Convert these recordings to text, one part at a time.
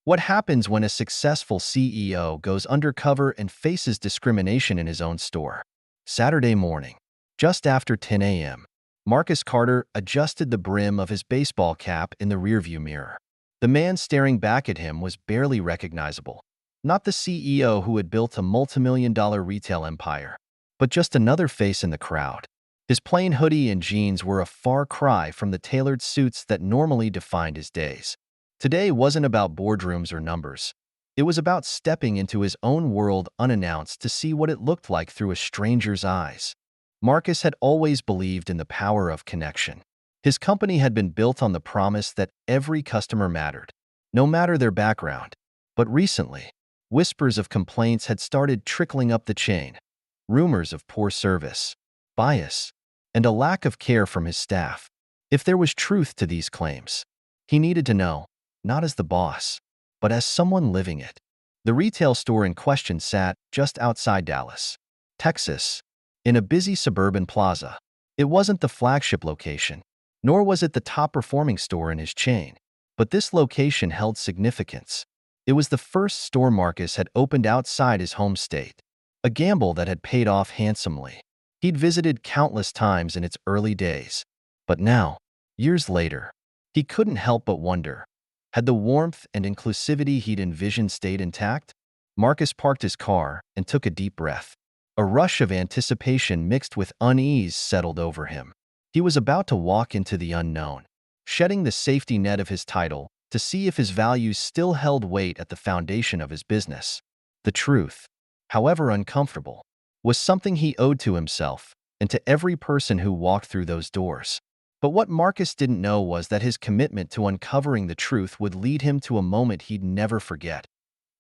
What happens when a successful CEO goes undercover and faces discrimination in his own store? Saturday morning, just after 10 a.m., Marcus Carter adjusted the brim of his baseball cap in the rearview mirror. The man staring back at him was barely recognizable. Not the CEO who had built a multimillion-dollar retail empire, but just another face in the crowd. His plain hoodie and jeans were a far cry from the tailored suits that normally defined his days. Today wasn't about boardrooms or numbers. It was about stepping into his own world unannounced to see what it looked like through a stranger's eyes. Marcus had always believed in the power of connection. His company had been built on the promise that every customer mattered, no matter their background. But recently, whispers of complaints had started trickling up the chain. Rumors of poor service, bias, and a lack of care from his staff. If there was truth to these claims, he needed to know, not as the boss, but as someone living it. The retail store in question sat just outside Dallas, Texas, in a busy suburban plaza. It wasn't the flagship location, nor was it the top-performing store in his chain, but this location held significance. It was the first store Marcus had opened outside his home state, a gamble that had paid off handsomely. He'd visited countless times in its early days, but now, years later, he couldn't help but wonder, had the warmth and inclusivity he'd envisioned stayed intact? Marcus parked his car and took a deep breath. A rush of anticipation mixed with unease settled over him. He was about to walk into the unknown, shedding the safety net of his title to see if his values still held weight at the foundation of his business. The truth, however uncomfortable, was something he owed to himself and to every person who walked through those doors. But what Marcus didn't know was that his commitment to uncovering the truth would lead him to a moment he'd never forget,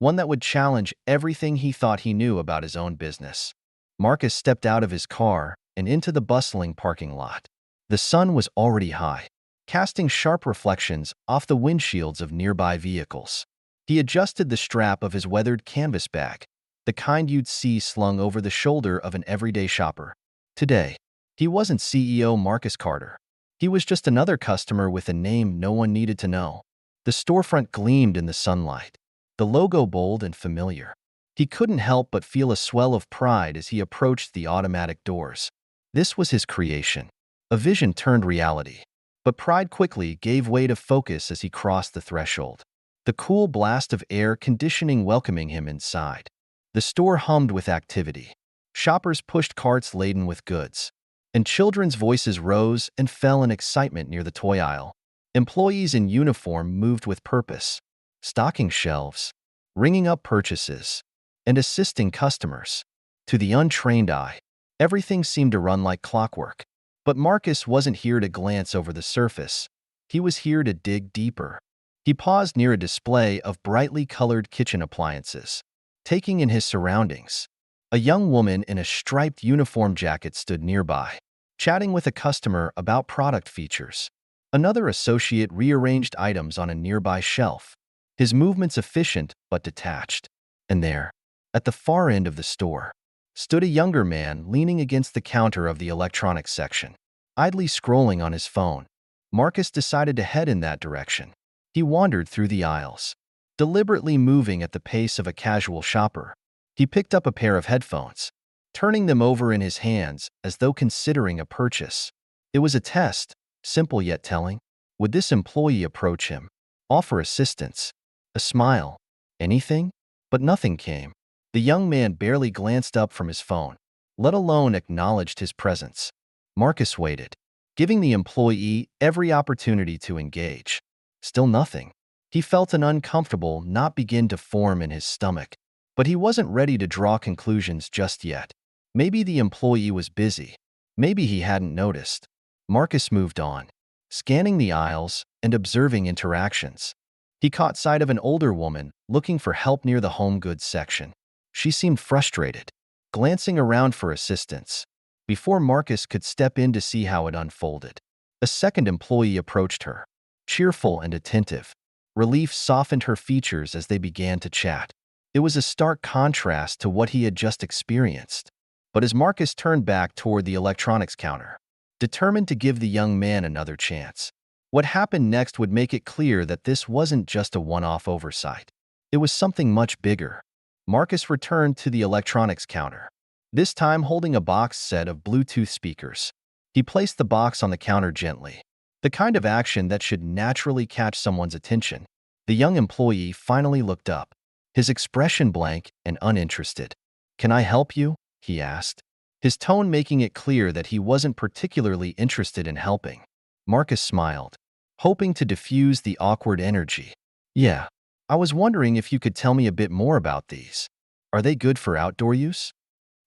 one that would challenge everything he thought he knew about his own business. Marcus stepped out of his car and into the bustling parking lot. The sun was already high, casting sharp reflections off the windshields of nearby vehicles. He adjusted the strap of his weathered canvas bag, the kind you'd see slung over the shoulder of an everyday shopper. Today, he wasn't CEO Marcus Carter. He was just another customer with a name no one needed to know. The storefront gleamed in the sunlight, the logo bold and familiar. He couldn't help but feel a swell of pride as he approached the automatic doors. This was his creation, a vision turned reality. But pride quickly gave way to focus as he crossed the threshold, the cool blast of air conditioning welcoming him inside. The store hummed with activity. Shoppers pushed carts laden with goods, and children's voices rose and fell in excitement near the toy aisle. Employees in uniform moved with purpose, stocking shelves, ringing up purchases, and assisting customers. To the untrained eye, everything seemed to run like clockwork. But Marcus wasn't here to glance over the surface. He was here to dig deeper. He paused near a display of brightly colored kitchen appliances, taking in his surroundings. A young woman in a striped uniform jacket stood nearby, chatting with a customer about product features. Another associate rearranged items on a nearby shelf, his movements efficient but detached. And there, at the far end of the store, stood a younger man leaning against the counter of the electronics section, idly scrolling on his phone. Marcus decided to head in that direction. He wandered through the aisles, deliberately moving at the pace of a casual shopper. He picked up a pair of headphones, turning them over in his hands as though considering a purchase. It was a test, simple yet telling. Would this employee approach him, offer assistance, a smile, anything? But nothing came. The young man barely glanced up from his phone, let alone acknowledged his presence. Marcus waited, giving the employee every opportunity to engage. Still nothing. He felt an uncomfortable knot begin to form in his stomach, but he wasn't ready to draw conclusions just yet. Maybe the employee was busy. Maybe he hadn't noticed. Marcus moved on, scanning the aisles and observing interactions. He caught sight of an older woman looking for help near the home goods section. She seemed frustrated, glancing around for assistance. Before Marcus could step in to see how it unfolded, a second employee approached her, cheerful and attentive. Relief softened her features as they began to chat. It was a stark contrast to what he had just experienced. But as Marcus turned back toward the electronics counter, determined to give the young man another chance, what happened next would make it clear that this wasn't just a one-off oversight. It was something much bigger. Marcus returned to the electronics counter, this time holding a box set of Bluetooth speakers. He placed the box on the counter gently, the kind of action that should naturally catch someone's attention. The young employee finally looked up, his expression blank and uninterested. "Can I help you?" he asked, his tone making it clear that he wasn't particularly interested in helping. Marcus smiled, hoping to diffuse the awkward energy. "Yeah, I was wondering if you could tell me a bit more about these. Are they good for outdoor use?"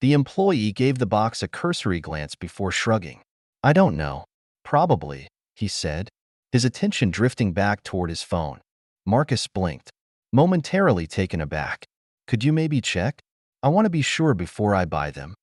The employee gave the box a cursory glance before shrugging. "I don't know. Probably," he said, his attention drifting back toward his phone. Marcus blinked, momentarily taken aback. "Could you maybe check? I want to be sure before I buy them."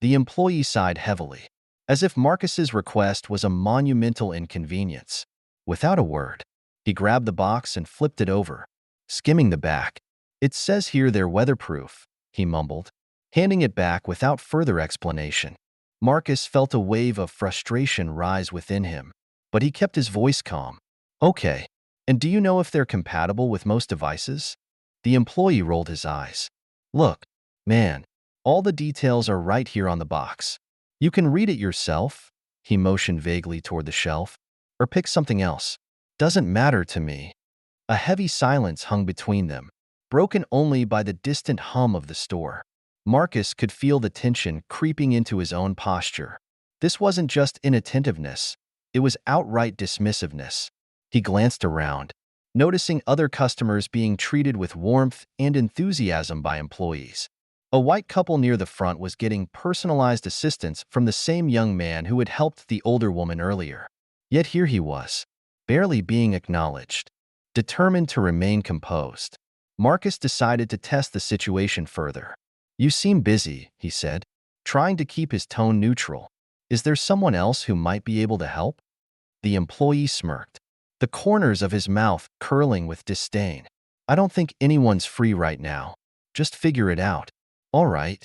The employee sighed heavily, as if Marcus's request was a monumental inconvenience. Without a word, he grabbed the box and flipped it over, skimming the back. "It says here they're weatherproof," he mumbled, handing it back without further explanation. Marcus felt a wave of frustration rise within him, but he kept his voice calm. "Okay, and do you know if they're compatible with most devices?" The employee rolled his eyes. "Look, man, all the details are right here on the box. You can read it yourself," he motioned vaguely toward the shelf, "or pick something else. Doesn't matter to me." A heavy silence hung between them, broken only by the distant hum of the store. Marcus could feel the tension creeping into his own posture. This wasn't just inattentiveness, it was outright dismissiveness. He glanced around, noticing other customers being treated with warmth and enthusiasm by employees. A white couple near the front was getting personalized assistance from the same young man who had helped the older woman earlier. Yet here he was, barely being acknowledged. Determined to remain composed, Marcus decided to test the situation further. "You seem busy," he said, trying to keep his tone neutral. "Is there someone else who might be able to help?" The employee smirked, the corners of his mouth curling with disdain. "I don't think anyone's free right now. Just figure it out." "All right."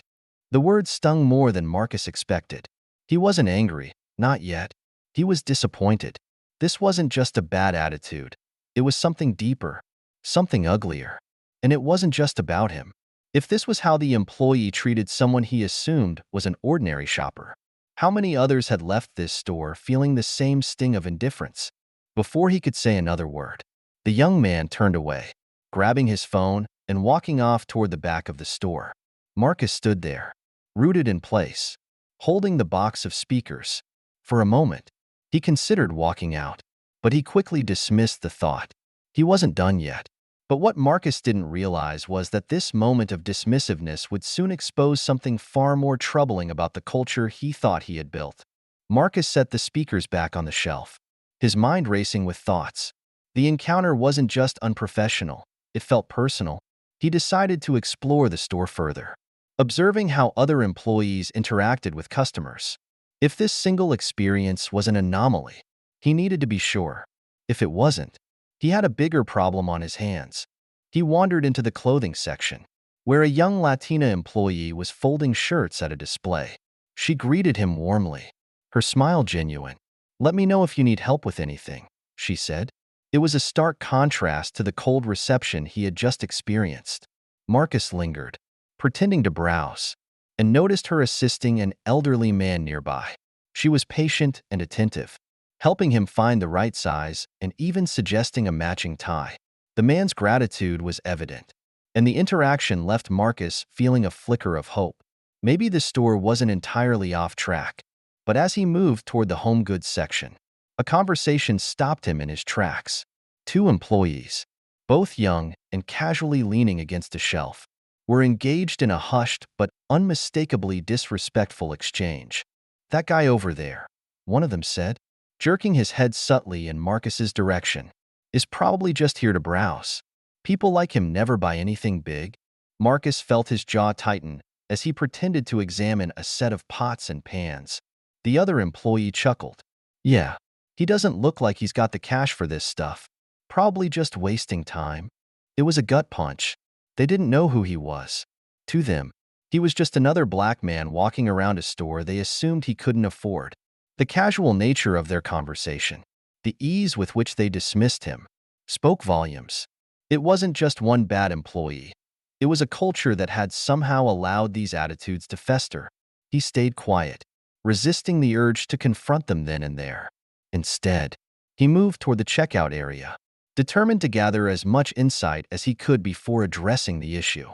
The words stung more than Marcus expected. He wasn't angry, not yet. He was disappointed. This wasn't just a bad attitude. It was something deeper, something uglier. And it wasn't just about him. If this was how the employee treated someone he assumed was an ordinary shopper, how many others had left this store feeling the same sting of indifference? Before he could say another word, the young man turned away, grabbing his phone and walking off toward the back of the store. Marcus stood there, rooted in place, holding the box of speakers. For a moment, he considered walking out, but he quickly dismissed the thought. He wasn't done yet. But what Marcus didn't realize was that this moment of dismissiveness would soon expose something far more troubling about the culture he thought he had built. Marcus set the speakers back on the shelf, his mind racing with thoughts. The encounter wasn't just unprofessional, it felt personal. He decided to explore the store further, observing how other employees interacted with customers. If this single experience was an anomaly, he needed to be sure. If it wasn't, he had a bigger problem on his hands. He wandered into the clothing section, where a young Latina employee was folding shirts at a display. She greeted him warmly, her smile genuine. "Let me know if you need help with anything," she said. It was a stark contrast to the cold reception he had just experienced. Marcus lingered, pretending to browse, and noticed her assisting an elderly man nearby. She was patient and attentive, helping him find the right size and even suggesting a matching tie. The man's gratitude was evident, and the interaction left Marcus feeling a flicker of hope. Maybe the store wasn't entirely off track. But as he moved toward the home goods section, a conversation stopped him in his tracks. Two employees, both young and casually leaning against a shelf, were engaged in a hushed but unmistakably disrespectful exchange. "That guy over there," one of them said, jerking his head subtly in Marcus's direction, "is probably just here to browse. People like him never buy anything big." Marcus felt his jaw tighten as he pretended to examine a set of pots and pans. The other employee chuckled. "Yeah, he doesn't look like he's got the cash for this stuff. Probably just wasting time." It was a gut punch. They didn't know who he was. To them, he was just another black man walking around a store they assumed he couldn't afford. The casual nature of their conversation, the ease with which they dismissed him, spoke volumes. It wasn't just one bad employee. It was a culture that had somehow allowed these attitudes to fester. He stayed quiet, resisting the urge to confront them then and there. Instead, he moved toward the checkout area, determined to gather as much insight as he could before addressing the issue.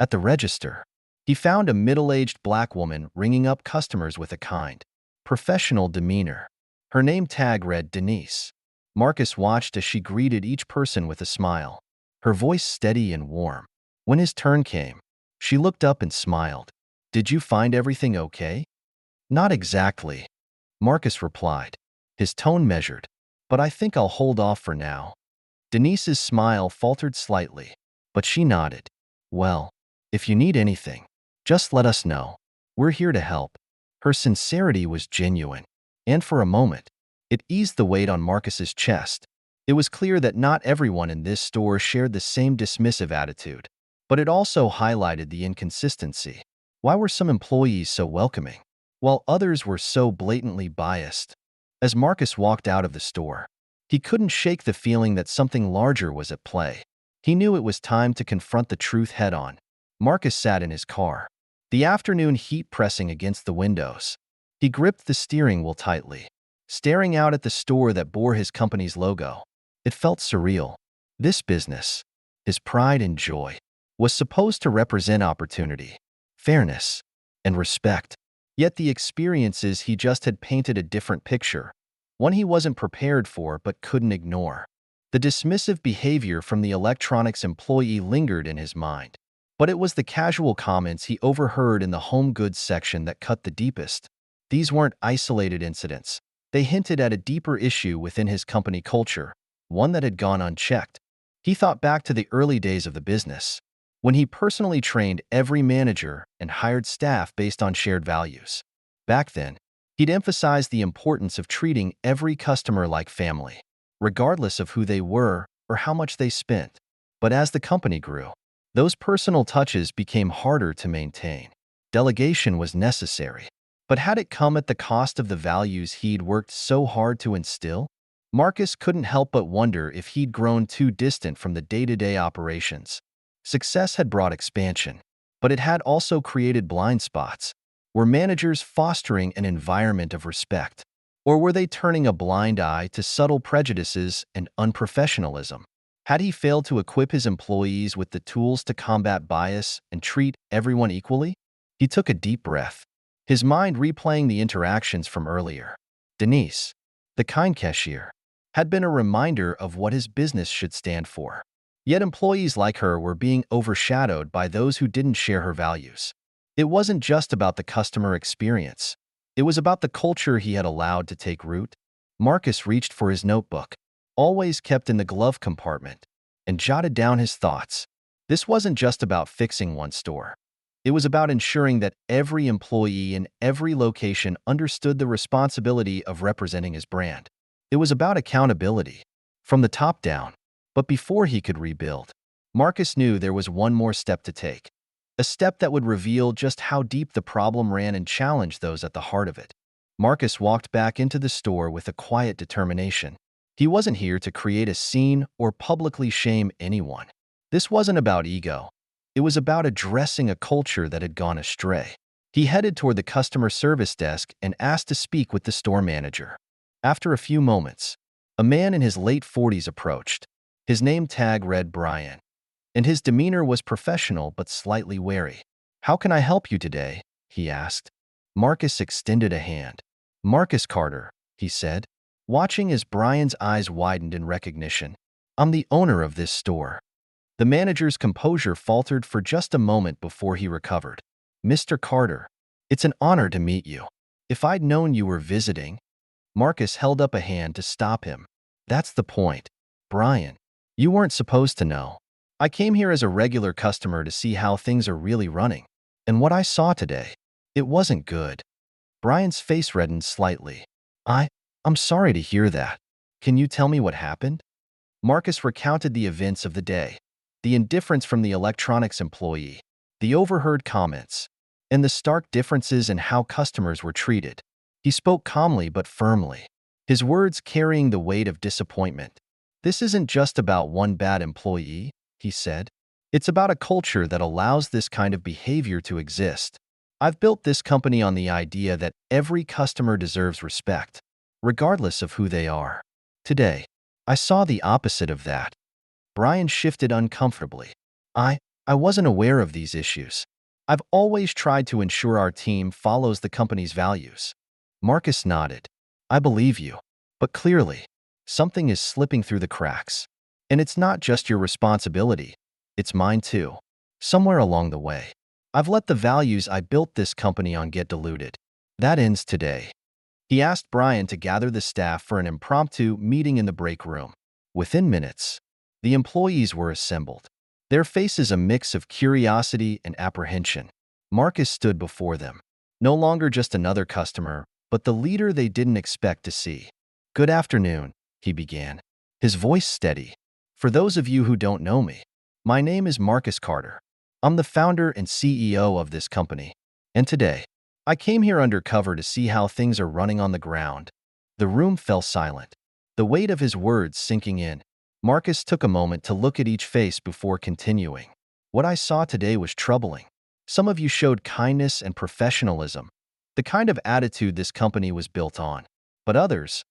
At the register, he found a middle-aged black woman ringing up customers with a kind, professional demeanor. Her name tag read Denise. Marcus watched as she greeted each person with a smile, her voice steady and warm. When his turn came, she looked up and smiled. "Did you find everything okay?" "Not exactly," Marcus replied, his tone measured, "but I think I'll hold off for now." Denise's smile faltered slightly, but she nodded. "Well, if you need anything, just let us know. We're here to help." Her sincerity was genuine, and for a moment, it eased the weight on Marcus's chest. It was clear that not everyone in this store shared the same dismissive attitude, but it also highlighted the inconsistency. Why were some employees so welcoming, while others were so blatantly biased? As Marcus walked out of the store, he couldn't shake the feeling that something larger was at play. He knew it was time to confront the truth head-on. Marcus sat in his car, the afternoon heat pressing against the windows. He gripped the steering wheel tightly, staring out at the store that bore his company's logo. It felt surreal. This business, his pride and joy, was supposed to represent opportunity, fairness, and respect. Yet the experiences he just had painted a different picture, one he wasn't prepared for but couldn't ignore. The dismissive behavior from the electronics employee lingered in his mind, but it was the casual comments he overheard in the home goods section that cut the deepest. These weren't isolated incidents. They hinted at a deeper issue within his company culture, one that had gone unchecked. He thought back to the early days of the business, when he personally trained every manager and hired staff based on shared values. Back then, he'd emphasized the importance of treating every customer like family, regardless of who they were or how much they spent. But as the company grew, those personal touches became harder to maintain. Delegation was necessary, but had it come at the cost of the values he'd worked so hard to instill? Marcus couldn't help but wonder if he'd grown too distant from the day-to-day operations. Success had brought expansion, but it had also created blind spots. Were managers fostering an environment of respect, or were they turning a blind eye to subtle prejudices and unprofessionalism? Had he failed to equip his employees with the tools to combat bias and treat everyone equally? He took a deep breath, his mind replaying the interactions from earlier. Denise, the kind cashier, had been a reminder of what his business should stand for. Yet employees like her were being overshadowed by those who didn't share her values. It wasn't just about the customer experience. It was about the culture he had allowed to take root. Marcus reached for his notebook, always kept in the glove compartment, and jotted down his thoughts. This wasn't just about fixing one store. It was about ensuring that every employee in every location understood the responsibility of representing his brand. It was about accountability, from the top down. But before he could rebuild, Marcus knew there was one more step to take. A step that would reveal just how deep the problem ran and challenge those at the heart of it. Marcus walked back into the store with a quiet determination. He wasn't here to create a scene or publicly shame anyone. This wasn't about ego. It was about addressing a culture that had gone astray. He headed toward the customer service desk and asked to speak with the store manager. After a few moments, a man in his late 40s approached. His name tag read Brian, and his demeanor was professional but slightly wary. "How can I help you today?" he asked. Marcus extended a hand. "Marcus Carter," he said, watching as Brian's eyes widened in recognition. "I'm the owner of this store." The manager's composure faltered for just a moment before he recovered. "Mr. Carter, it's an honor to meet you. If I'd known you were visiting—" Marcus held up a hand to stop him. "That's the point, Brian. You weren't supposed to know. I came here as a regular customer to see how things are really running. And what I saw today, it wasn't good." Brian's face reddened slightly. I'm sorry to hear that. Can you tell me what happened?" Marcus recounted the events of the day, the indifference from the electronics employee, the overheard comments, and the stark differences in how customers were treated. He spoke calmly but firmly, his words carrying the weight of disappointment. "This isn't just about one bad employee. he said. It's about a culture that allows this kind of behavior to exist. I've built this company on the idea that every customer deserves respect, regardless of who they are. Today, I saw the opposite of that. Brian shifted uncomfortably. I wasn't aware of these issues. I've always tried to ensure our team follows the company's values. Marcus nodded. I believe you. But clearly, something is slipping through the cracks. And it's not just your responsibility. It's mine too. Somewhere along the way, I've let the values I built this company on get diluted. That ends today. He asked Brian to gather the staff for an impromptu meeting in the break room. Within minutes, the employees were assembled, their faces a mix of curiosity and apprehension. Marcus stood before them, no longer just another customer, but the leader they didn't expect to see. Good afternoon, he began, his voice steady. For those of you who don't know me, my name is Marcus Carter. I'm the founder and CEO of this company. And today, I came here undercover to see how things are running on the ground. The room fell silent, the weight of his words sinking in. Marcus took a moment to look at each face before continuing. What I saw today was troubling. Some of you showed kindness and professionalism, the kind of attitude this company was built on. But others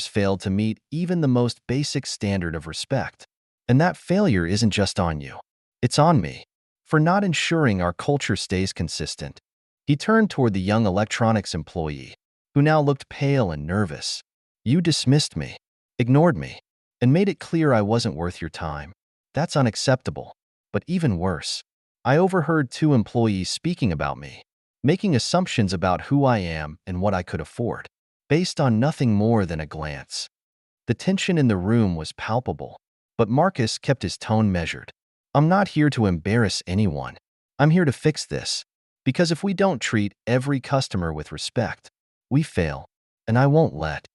failed to meet even the most basic standard of respect. And that failure isn't just on you. It's on me, for not ensuring our culture stays consistent. He turned toward the young electronics employee, who now looked pale and nervous. You dismissed me, ignored me, and made it clear I wasn't worth your time. That's unacceptable. But even worse, I overheard 2 employees speaking about me, making assumptions about who I am and what I could afford, based on nothing more than a glance. The tension in the room was palpable, but Marcus kept his tone measured. I'm not here to embarrass anyone. I'm here to fix this. Because if we don't treat every customer with respect, we fail, and I won't let